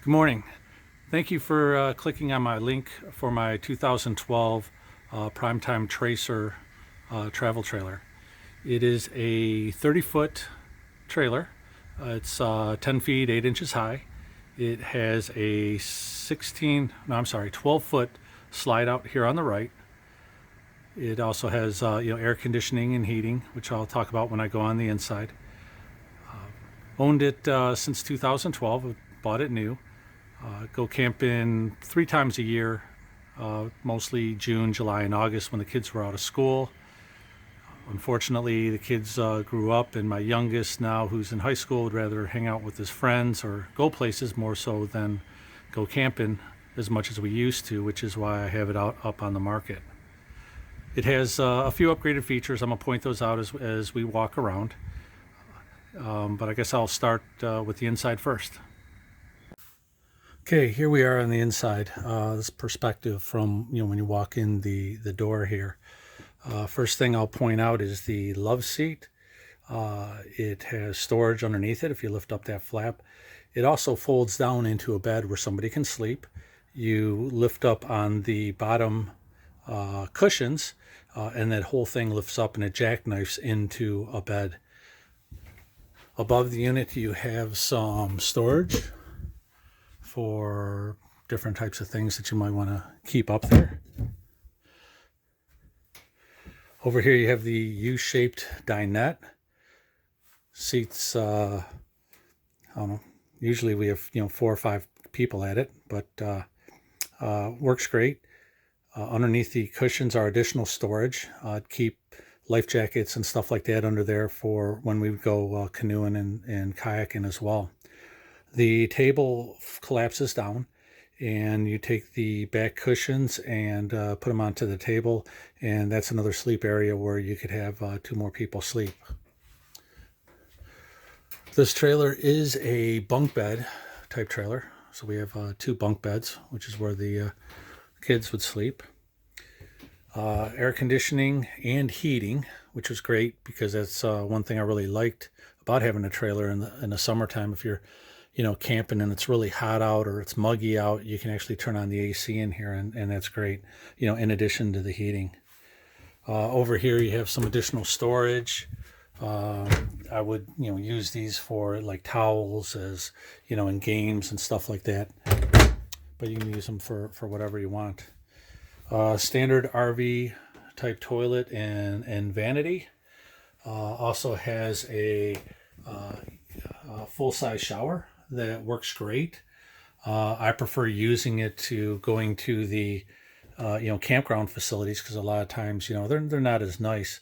Good morning. Thank you for clicking on my link for my 2012 Primetime Tracer travel trailer. It is a 30-foot trailer. It's 10 feet 8 inches high. It has a 12-foot slide out here on the right. It also has air conditioning and heating, which I'll talk about when I go on the inside. Owned it since 2012. Bought it new. Go camping 3 times a year, mostly June, July, and August when the kids were out of school. Unfortunately, the kids grew up, and my youngest now, who's in high school, would rather hang out with his friends or go places more so than go camping as much as we used to, which is why I have it out up on the market. It has a few upgraded features. I'm going to point those out as we walk around. But I guess I'll start with the inside first. Okay, here we are on the inside. This perspective from when you walk in the door here. First thing I'll point out is the love seat. It has storage underneath it if you lift up that flap. It also folds down into a bed where somebody can sleep. You lift up on the bottom cushions, and that whole thing lifts up and it jackknifes into a bed. Above the unit you have some storage for different types of things that you might want to keep up there. Over here you have the U-shaped dinette. Seats, I don't know, usually we have 4 or 5 people at it, but works great. Underneath the cushions are additional storage. Keep life jackets and stuff like that under there for when we go canoeing and kayaking as well. The table collapses down, and you take the back cushions and put them onto the table, and that's another sleep area where you could have 2 more people sleep. This trailer is a bunk bed type trailer, so we have 2 bunk beds, which is where the kids would sleep. Air conditioning and heating, which was great because that's one thing I really liked about having a trailer in the summertime. If you're camping and it's really hot out or it's muggy out, you can actually turn on the AC in here, and that's great, in addition to the heating. Over here you have some additional storage. I would, use these for like towels as, in games and stuff like that. But you can use them for whatever you want. Standard RV type toilet and vanity. Also has a full-size shower that works great. I prefer using it to going to the campground facilities because a lot of times they're not as nice,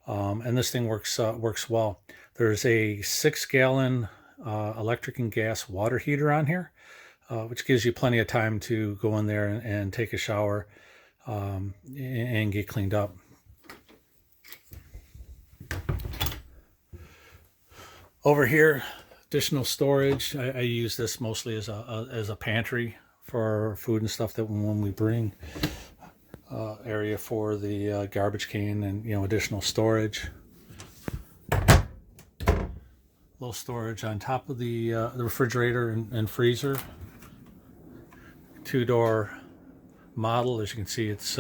and this thing works well. There's a 6-gallon electric and gas water heater on here, which gives you plenty of time to go in there and take a shower and get cleaned up. Over here, additional storage. I use this mostly as a pantry for food and stuff that when we bring. Area for the garbage can and additional storage. Little storage on top of the refrigerator and freezer. 2-door model. As you can see, it's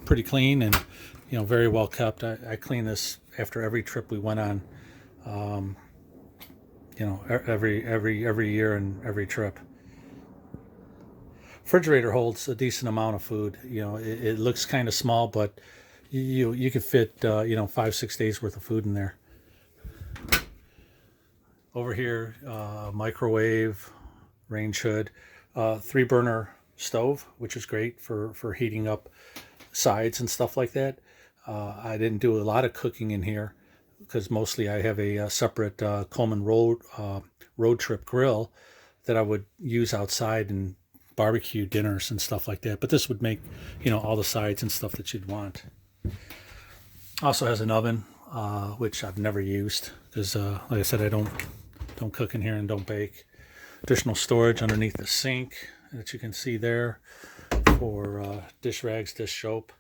pretty clean and very well kept. I clean this after every trip we went on. Every year and every trip. Refrigerator holds a decent amount of food. It looks kind of small, but you could fit 5-6 days worth of food in there. Over here, microwave, range hood, 3-burner stove, which is great for heating up sides and stuff like that. I didn't do a lot of cooking in here because mostly I have a separate Coleman road trip grill that I would use outside and barbecue dinners and stuff like that. But this would make all the sides and stuff that you'd want. Also has an oven, which I've never used because, like I said, I don't cook in here and don't bake. Additional storage underneath the sink that you can see there for dish rags, dish soap.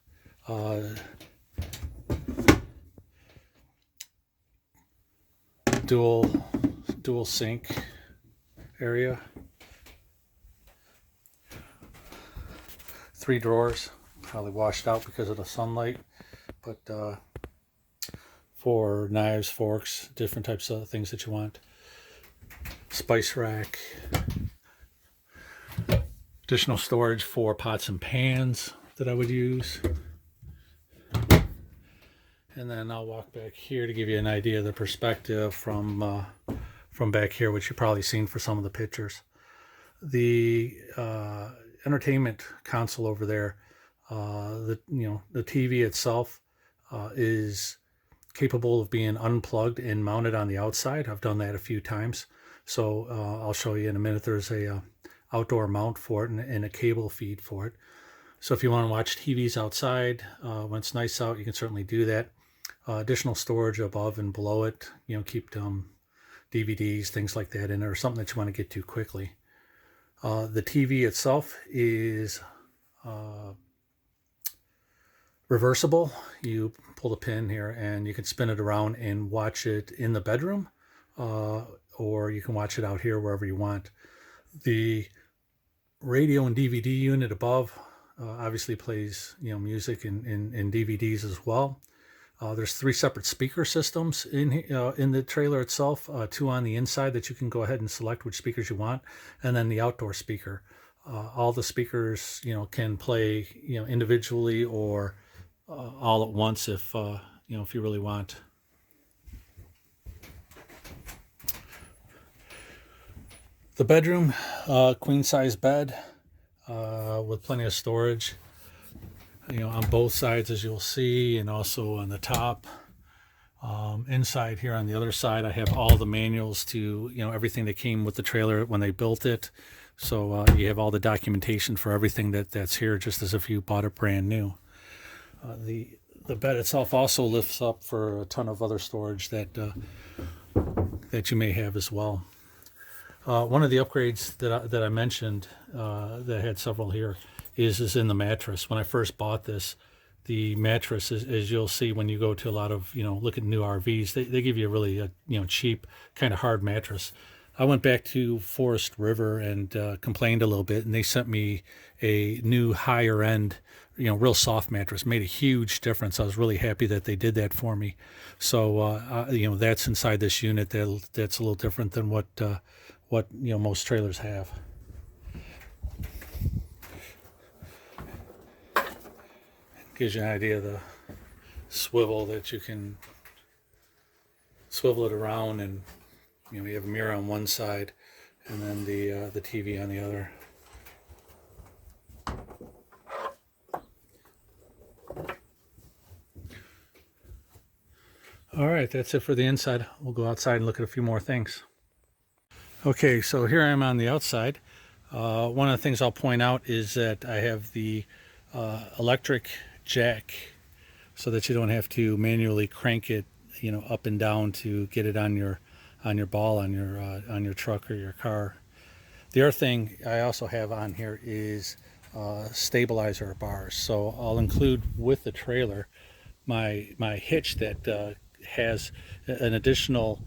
Dual sink area. 3 drawers, probably washed out because of the sunlight, but for knives, forks, different types of things that you want. Spice rack, additional storage for pots and pans that I would use. And then I'll walk back here to give you an idea of the perspective from back here, which you've probably seen for some of the pictures. The entertainment console over there, the TV itself is capable of being unplugged and mounted on the outside. I've done that a few times, so I'll show you in a minute. There's a outdoor mount for it and a cable feed for it. So if you want to watch TVs outside when it's nice out, you can certainly do that. Additional storage above and below it, keep DVDs, things like that in there, or something that you want to get to quickly. The TV itself is reversible. You pull the pin here and you can spin it around and watch it in the bedroom, or you can watch it out here wherever you want. The radio and DVD unit above obviously plays music and DVDs as well. There's 3 separate speaker systems in the trailer itself, 2 on the inside that you can go ahead and select which speakers you want, and then the outdoor speaker. All the speakers can play individually or all at once if you really want. The bedroom, queen size bed with plenty of storage. On both sides, as you'll see, and also on the top. Inside here on the other side, I have all the manuals to, everything that came with the trailer when they built it. So you have all the documentation for everything that's here, just as if you bought it brand new. The bed itself also lifts up for a ton of other storage that you may have as well. One of the upgrades that I mentioned, that I had several here, is in the mattress. When I first bought this, the mattress, as you'll see when you go to a lot of, look at new RVs, they give you a really, cheap, kind of hard mattress. I went back to Forest River and complained a little bit, and they sent me a new higher end, real soft mattress. Made a huge difference. I was really happy that they did that for me. So, that's inside this unit. That's a little different than what most trailers have. Gives you an idea of the swivel that you can swivel it around, and you have a mirror on one side and then the TV on the other. All right, that's it for the inside. We'll go outside and look at a few more things. Okay, so here I am on the outside. One of the things I'll point out is that I have the electric jack, so that you don't have to manually crank it, up and down to get it on your ball on your truck or your car. The other thing I also have on here is stabilizer bars. So I'll include with the trailer my hitch that has an additional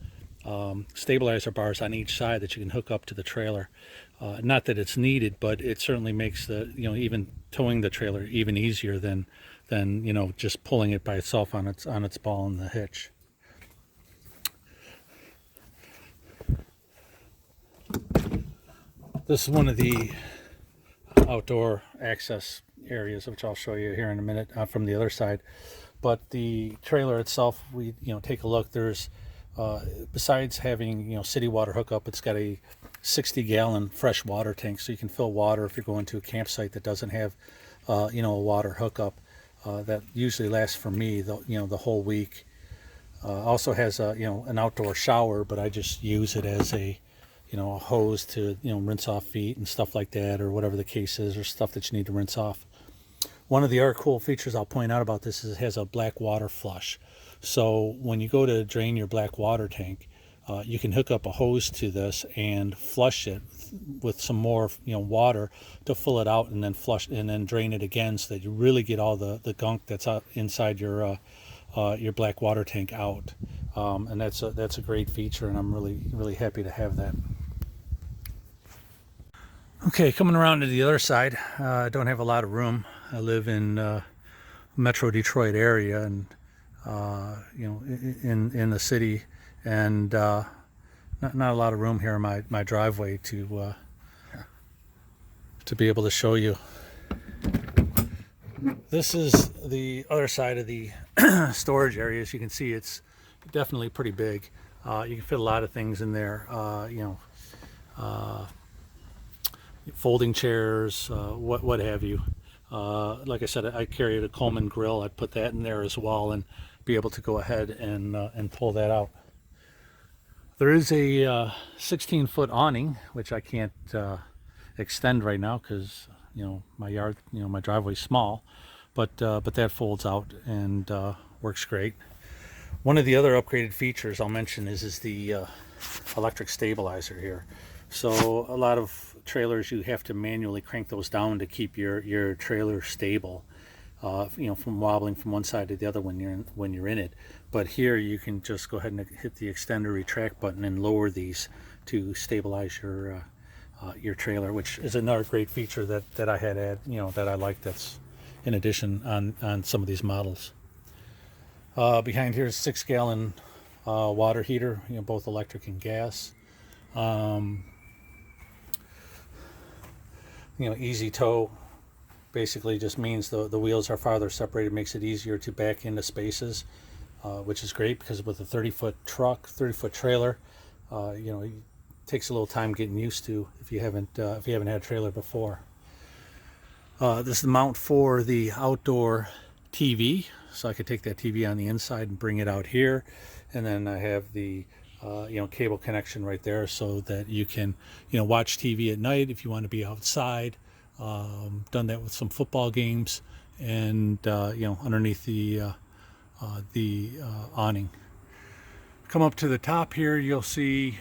stabilizer bars on each side that you can hook up to the trailer. Not that it's needed, but it certainly makes the even towing the trailer even easier than just pulling it by itself on its ball in the hitch. This is one of the outdoor access areas, which I'll show you here in a minute from the other side. But the trailer itself, we take a look. There's besides having city water hookup, it's got a 60-gallon fresh water tank, so you can fill water if you're going to a campsite that doesn't have a water hookup. That usually lasts for me the whole week. Also has an outdoor shower, but I just use it as a hose to rinse off feet and stuff like that, or whatever the case is, or stuff that you need to rinse off. One of the other cool features I'll point out about this is it has a black water flush. So when you go to drain your black water tank, you can hook up a hose to this and flush it with some more water to fill it out, and then flush and then drain it again, so that you really get all the gunk that's out inside your black water tank out. And that's a great feature, and I'm really happy to have that. Okay, coming around to the other side, I don't have a lot of room. I live in Metro Detroit area, and in the city, and not a lot of room here in my driveway to be able to show you. This is the other side of the storage area. As you can see, it's definitely pretty big. You can fit a lot of things in there. Folding chairs, what have you. Like I said, I carried a Coleman grill. I'd put that in there as well and be able to go ahead and pull that out. There is a 16-foot awning, which I can't extend right now because my yard, my driveway's small, but that folds out and works great. One of the other upgraded features I'll mention is the electric stabilizer here. So a lot of trailers, you have to manually crank those down to keep your trailer stable, from wobbling from one side to the other when you're in it. But here you can just go ahead and hit the extend or retract button and lower these to stabilize your trailer, which is another great feature that I had that I like. That's in addition on some of these models. Behind here is 6-gallon water heater, both electric and gas. Easy tow basically just means the wheels are farther separated, makes it easier to back into spaces, which is great because with a 30-foot truck, 30-foot trailer, it takes a little time getting used to if you haven't had a trailer before. This is the mount for the outdoor TV, so I could take that TV on the inside and bring it out here, and then I have the cable connection right there so that you can watch TV at night if you want to be outside. Done that with some football games, and underneath the awning. Come up to the top here, you'll see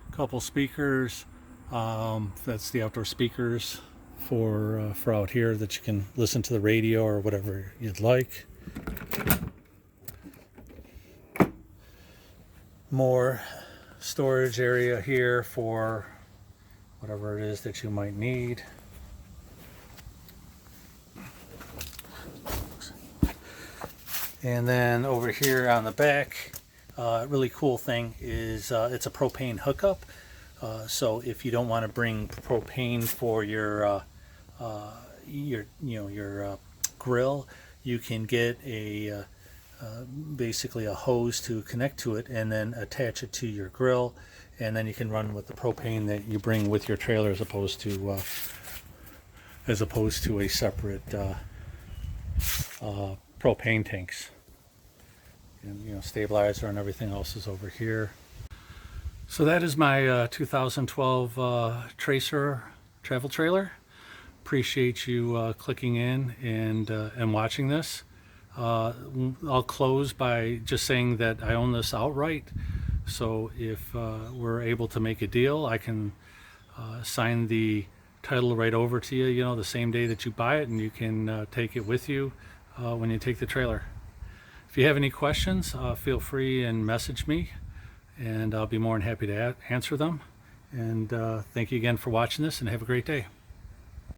a couple speakers. That's the outdoor speakers for out here that you can listen to the radio or whatever you'd like. More storage area here for whatever it is that you might need. And then over here on the back, really cool thing is it's a propane hookup. So if you don't want to bring propane for your grill, you can get basically a hose to connect to it and then attach it to your grill, and then you can run with the propane that you bring with your trailer as opposed to a separate propane tanks. And stabilizer and everything else is over here. So that is my 2012 Tracer travel trailer. Appreciate you clicking in and watching this. I'll close by just saying that I own this outright. So if we're able to make a deal, I can sign the title right over to you, the same day that you buy it, and you can take it with you when you take the trailer. If you have any questions, feel free and message me, and I'll be more than happy to answer them. And thank you again for watching this, and have a great day.